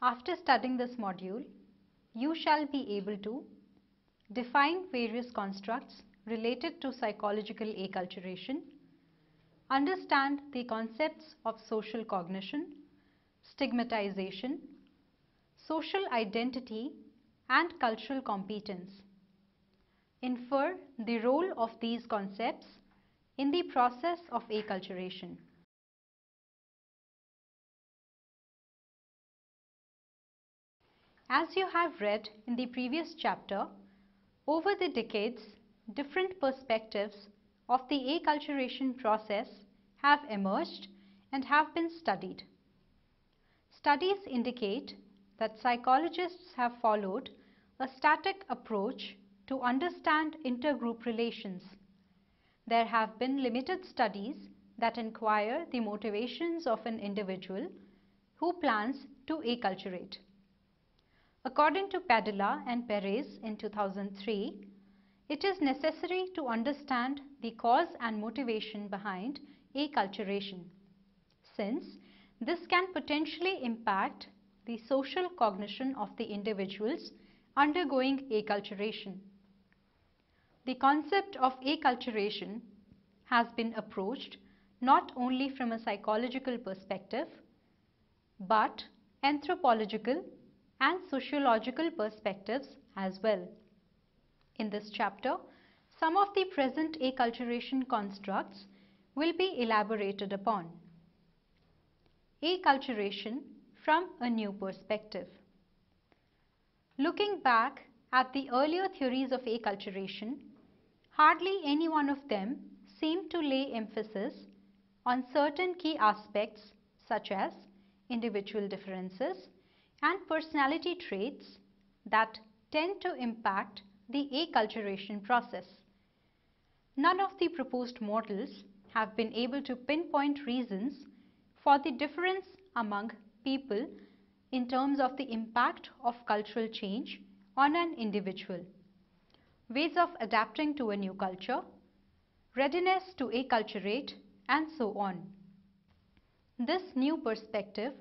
After studying this module, you shall be able to define various constructs related to psychological acculturation, understand the concepts of social cognition, stigmatization, social identity, and cultural competence. Infer the role of these concepts in the process of acculturation. As you have read in the previous chapter, over the decades, different perspectives of the acculturation process have emerged and have been studied. Studies indicate that psychologists have followed a static approach to understand intergroup relations. There have been limited studies that inquire the motivations of an individual who plans to acculturate. According to Padilla and Perez in 2003, it is necessary to understand the cause and motivation behind acculturation, since this can potentially impact the social cognition of the individuals undergoing acculturation. The concept of acculturation has been approached not only from a psychological perspective, but anthropological and sociological perspectives as well. In this chapter, some of the present acculturation constructs will be elaborated upon. Acculturation from a new perspective. Looking back at the earlier theories of acculturation, hardly any one of them seemed to lay emphasis on certain key aspects such as individual differences and personality traits that tend to impact the acculturation process. None of the proposed models have been able to pinpoint reasons for the difference among people in terms of the impact of cultural change on an individual, ways of adapting to a new culture, readiness to acculturate, and so on. This new perspective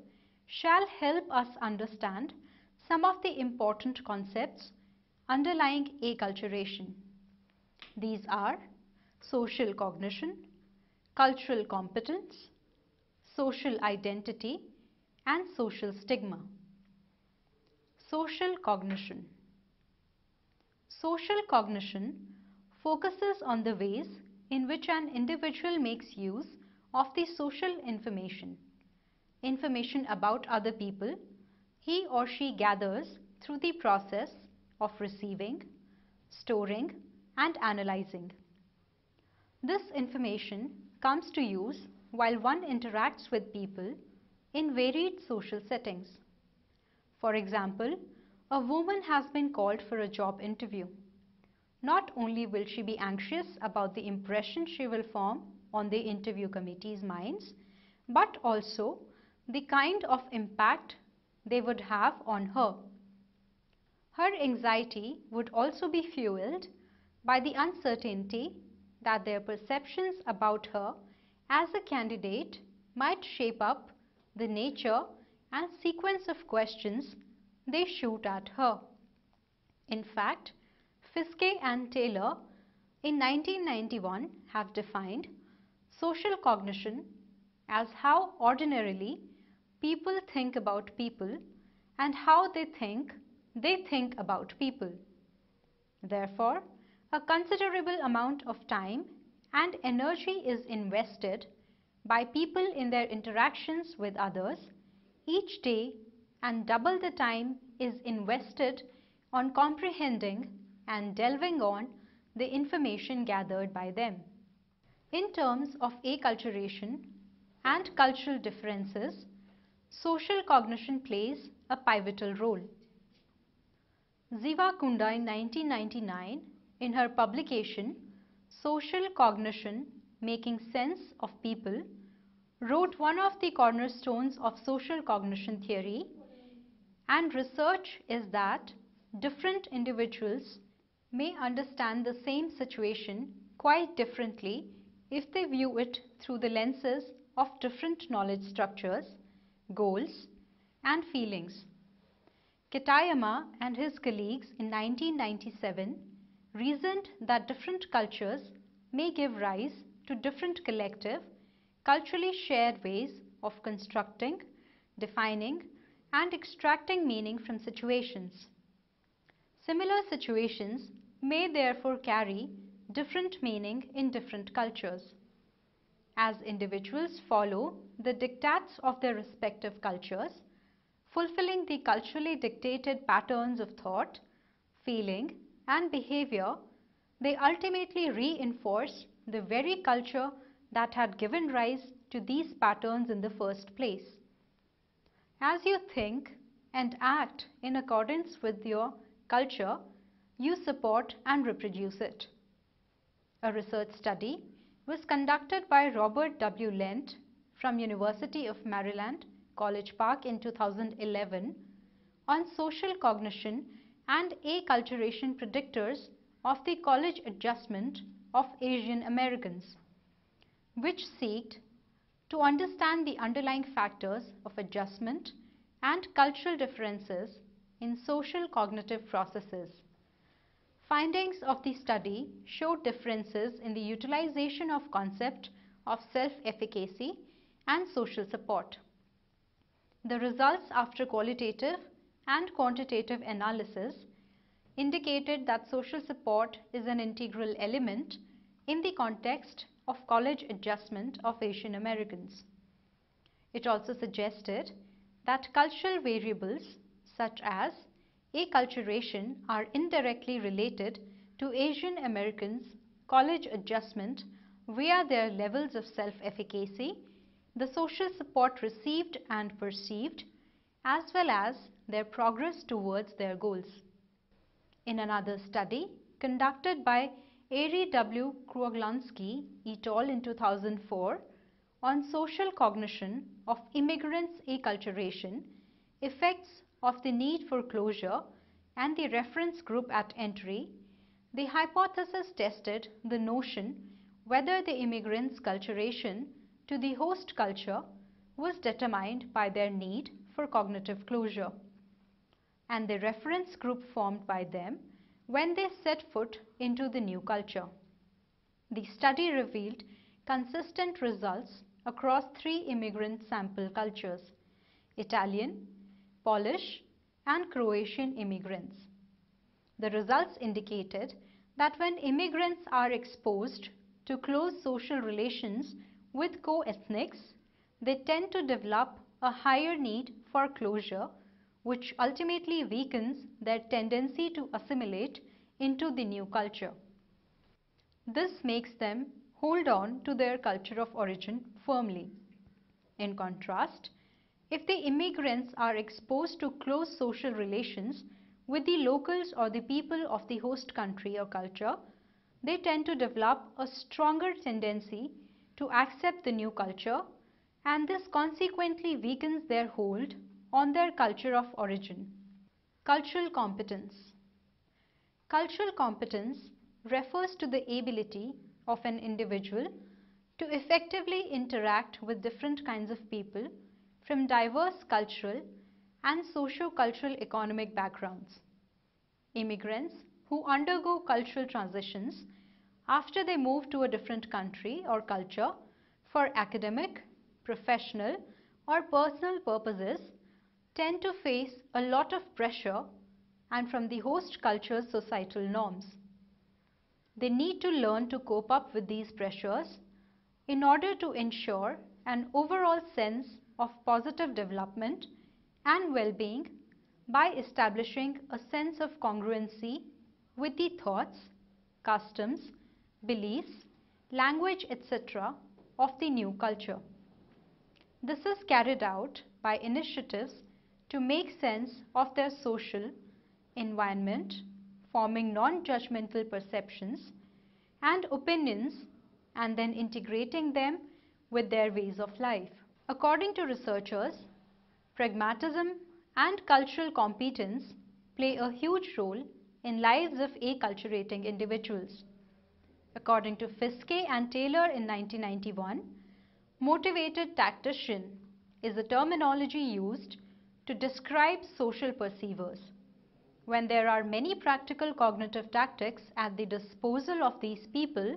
shall help us understand some of the important concepts underlying acculturation. These are social cognition, cultural competence, social identity, and social stigma. Social cognition. Social cognition focuses on the ways in which an individual makes use of the social information about other people he or she gathers through the process of receiving, storing, and analyzing. This information comes to use while one interacts with people in varied social settings. For example, a woman has been called for a job interview. Not only will she be anxious about the impression she will form on the interview committee's minds, but also the kind of impact they would have on her. Her anxiety would also be fueled by the uncertainty that their perceptions about her as a candidate might shape up the nature and sequence of questions they shoot at her. In fact, Fiske and Taylor in 1991 have defined social cognition as how ordinarily people think about people and how they think about people. Therefore, a considerable amount of time and energy is invested by people in their interactions with others each day, and double the time is invested on comprehending and delving on the information gathered by them. In terms of acculturation and cultural differences, social cognition plays a pivotal role. Ziva Kunda in 1999, in her publication Social Cognition: Making Sense of People, wrote one of the cornerstones of social cognition theory, and research is that different individuals may understand the same situation quite differently if they view it through the lenses of different knowledge structures, goals, and feelings. Kitayama and his colleagues in 1997 reasoned that different cultures may give rise to different collective, culturally shared ways of constructing, defining, and extracting meaning from situations. Similar situations may therefore carry different meaning in different cultures. As individuals follow the diktats of their respective cultures, fulfilling the culturally dictated patterns of thought, feeling, and behavior, they ultimately reinforce the very culture that had given rise to these patterns in the first place. As you think and act in accordance with your culture, you support and reproduce it. A research study was conducted by Robert W. Lent from University of Maryland, College Park in 2011 on social cognition and acculturation predictors of the college adjustment of Asian Americans, which sought to understand the underlying factors of adjustment and cultural differences in social cognitive processes. Findings of the study showed differences in the utilization of concept of self-efficacy and social support. The results after qualitative and quantitative analysis indicated that social support is an integral element in the context of college adjustment of Asian Americans. It also suggested that cultural variables such as acculturation are indirectly related to Asian Americans' college adjustment via their levels of self-efficacy, the social support received and perceived, as well as their progress towards their goals. In another study conducted by Ari W. Kruglansky et al. In 2004 on social cognition of immigrants' acculturation, effects of the need for closure and the reference group at entry, the hypothesis tested the notion whether the immigrants' culturation to the host culture was determined by their need for cognitive closure, and the reference group formed by them when they set foot into the new culture. The study revealed consistent results across 3 immigrant sample cultures: Italian, Polish, and Croatian immigrants. The results indicated that when immigrants are exposed to close social relations with co-ethnics, they tend to develop a higher need for closure, which ultimately weakens their tendency to assimilate into the new culture. This makes them hold on to their culture of origin firmly. In contrast, if the immigrants are exposed to close social relations with the locals or the people of the host country or culture, they tend to develop a stronger tendency to accept the new culture, and this consequently weakens their hold on their culture of origin. Cultural competence. Cultural competence refers to the ability of an individual to effectively interact with different kinds of people from diverse cultural and socio-cultural economic backgrounds. Immigrants who undergo cultural transitions after they move to a different country or culture for academic, professional, or personal purposes tend to face a lot of pressure and from the host culture's societal norms. They need to learn to cope up with these pressures in order to ensure an overall sense of positive development and well-being by establishing a sense of congruency with the thoughts, customs, beliefs, language, etc. of the new culture. This is carried out by initiatives to make sense of their social environment, forming non-judgmental perceptions and opinions, and then integrating them with their ways of life. According to researchers, pragmatism and cultural competence play a huge role in lives of acculturating individuals. According to Fiske and Taylor in 1991, motivated tactician is a terminology used to describe social perceivers. When there are many practical cognitive tactics at the disposal of these people,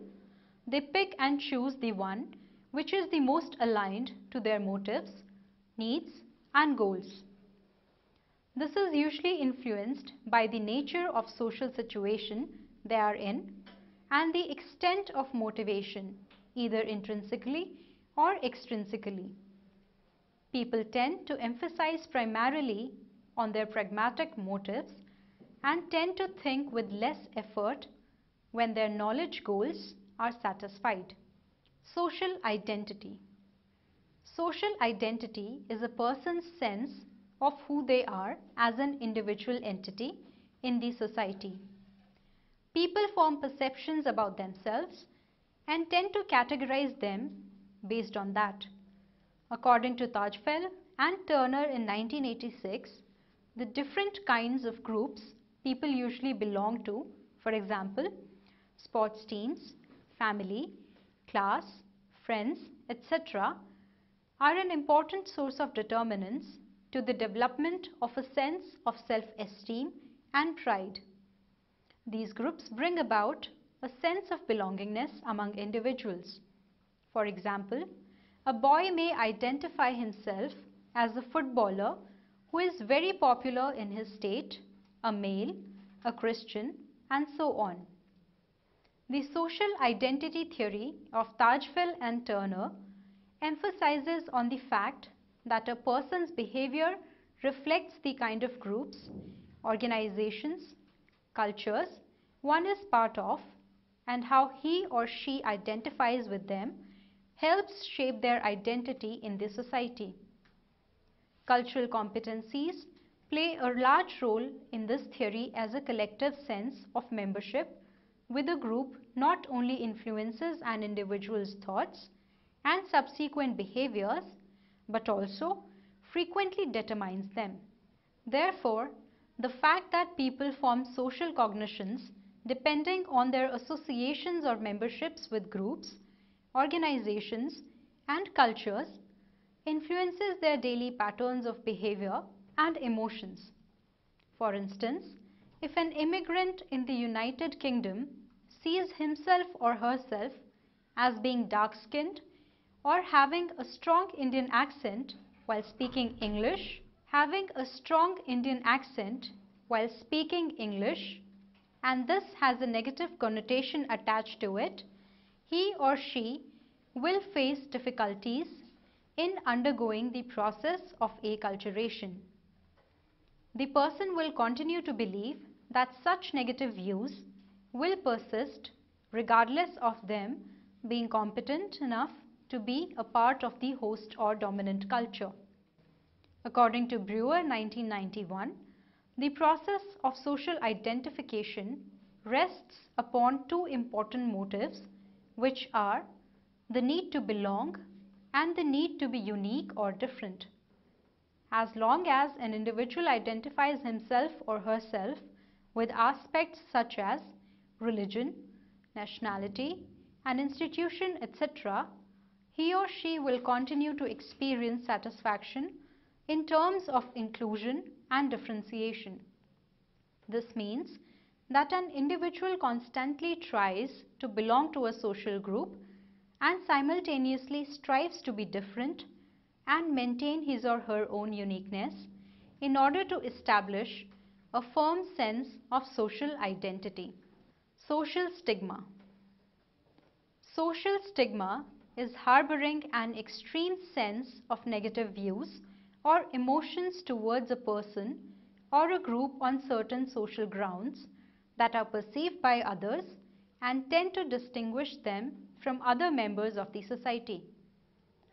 they pick and choose the one which is the most aligned to their motives, needs, and goals. This is usually influenced by the nature of social situation they are in and the extent of motivation, either intrinsically or extrinsically. People tend to emphasize primarily on their pragmatic motives and tend to think with less effort when their knowledge goals are satisfied. Social identity. Social identity is a person's sense of who they are as an individual entity in the society. People form perceptions about themselves and tend to categorize them based on that. According to Tajfel and Turner in 1986, the different kinds of groups people usually belong to, for example, sports teams, family, class, friends, etc., are an important source of determinants to the development of a sense of self-esteem and pride. These groups bring about a sense of belongingness among individuals. For example, a boy may identify himself as a footballer who is very popular in his state, a male, a Christian, and so on. The social identity theory of Tajfel and Turner emphasizes on the fact that a person's behavior reflects the kind of groups, organizations, cultures one is part of, and how he or she identifies with them helps shape their identity in the society. Cultural competencies play a large role in this theory, as a collective sense of membership with a group not only influences an individual's thoughts and subsequent behaviors, but also frequently determines them. Therefore, the fact that people form social cognitions depending on their associations or memberships with groups, organizations, and cultures influences their daily patterns of behavior and emotions. For instance, if an immigrant in the United Kingdom sees himself or herself as being dark-skinned or having a strong Indian accent while speaking English, and this has a negative connotation attached to it, he or she will face difficulties in undergoing the process of acculturation. The person will continue to believe that such negative views will persist regardless of them being competent enough to be a part of the host or dominant culture. According to Brewer 1991, the process of social identification rests upon two important motives, which are the need to belong and the need to be unique or different. As long as an individual identifies himself or herself with aspects such as religion, nationality, an institution, etc., he or she will continue to experience satisfaction in terms of inclusion and differentiation. This means that an individual constantly tries to belong to a social group and simultaneously strives to be different and maintain his or her own uniqueness in order to establish a firm sense of social identity. Social stigma. Social stigma is harboring an extreme sense of negative views or emotions towards a person or a group on certain social grounds that are perceived by others and tend to distinguish them from other members of the society.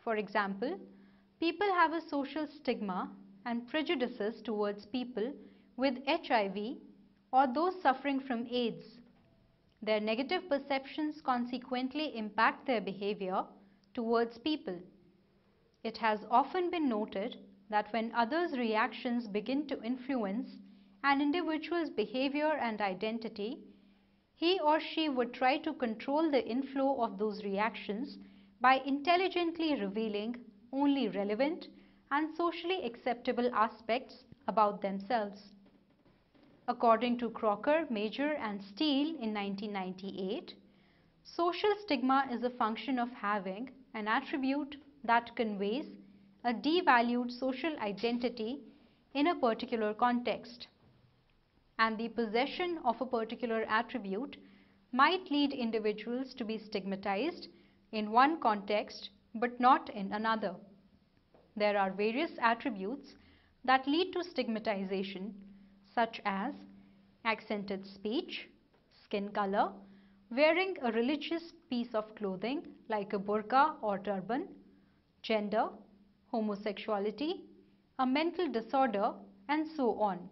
For example, people have a social stigma and prejudices towards people with HIV or those suffering from AIDS. Their negative perceptions consequently impact their behavior towards people. It has often been noted that when others' reactions begin to influence an individual's behavior and identity, he or she would try to control the inflow of those reactions by intelligently revealing only relevant and socially acceptable aspects about themselves. According to Crocker, Major and Steele in 1998, social stigma is a function of having an attribute that conveys a devalued social identity in a particular context, and the possession of a particular attribute might lead individuals to be stigmatized in one context but not in another. There are various attributes that lead to stigmatization, such as accented speech, skin color, wearing a religious piece of clothing like a burqa or turban, gender, homosexuality, a mental disorder, and so on.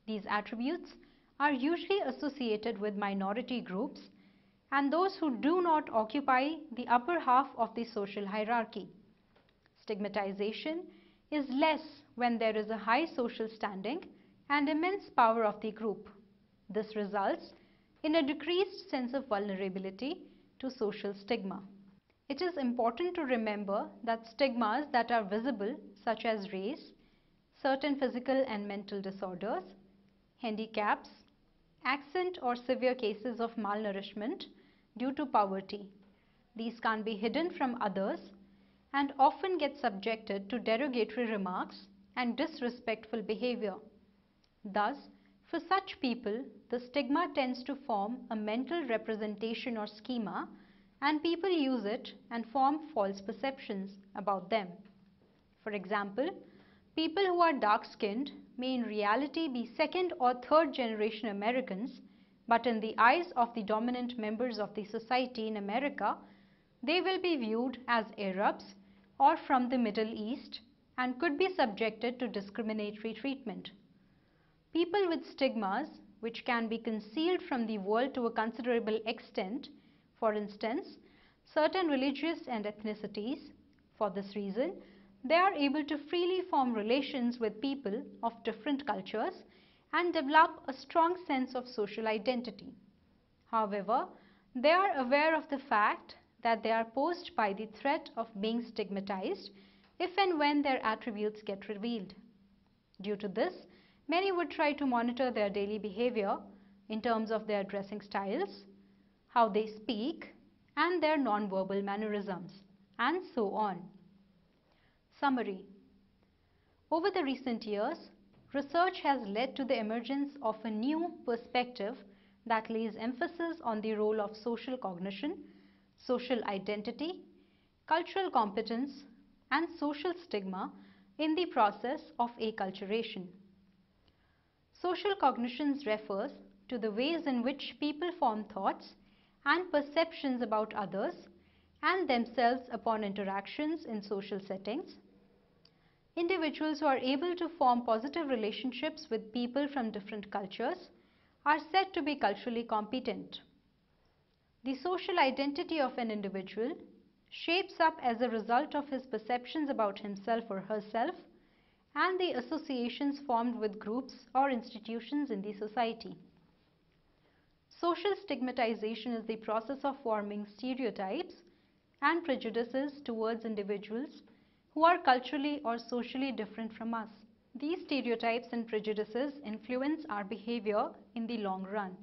These attributes are usually associated with minority groups and those who do not occupy the upper half of the social hierarchy. Stigmatization is less when there is a high social standing and immense power of the group. This results in a decreased sense of vulnerability to social stigma. It is important to remember that stigmas that are visible, such as race, certain physical and mental disorders, handicaps, accent or severe cases of malnourishment due to poverty. These can't be hidden from others and often get subjected to derogatory remarks and disrespectful behavior. Thus, for such people, the stigma tends to form a mental representation or schema, and people use it and form false perceptions about them. For example, people who are dark-skinned may in reality be second or third generation Americans, but in the eyes of the dominant members of the society in America, they will be viewed as Arabs or from the Middle East and could be subjected to discriminatory treatment. People with stigmas, which can be concealed from the world to a considerable extent, for instance, certain religious and ethnicities, for this reason, they are able to freely form relations with people of different cultures and develop a strong sense of social identity. However, they are aware of the fact that they are posed by the threat of being stigmatized if and when their attributes get revealed. Due to this, many would try to monitor their daily behavior in terms of their dressing styles, how they speak, and their non-verbal mannerisms, and so on. Summary. Over the recent years, research has led to the emergence of a new perspective that lays emphasis on the role of social cognition, social identity, cultural competence, and social stigma in the process of acculturation. Social cognitions refers to the ways in which people form thoughts and perceptions about others and themselves upon interactions in social settings. Individuals who are able to form positive relationships with people from different cultures are said to be culturally competent. The social identity of an individual shapes up as a result of his perceptions about himself or herself and the associations formed with groups or institutions in the society. Social stigmatization is the process of forming stereotypes and prejudices towards individuals who are culturally or socially different from us. These stereotypes and prejudices influence our behavior in the long run.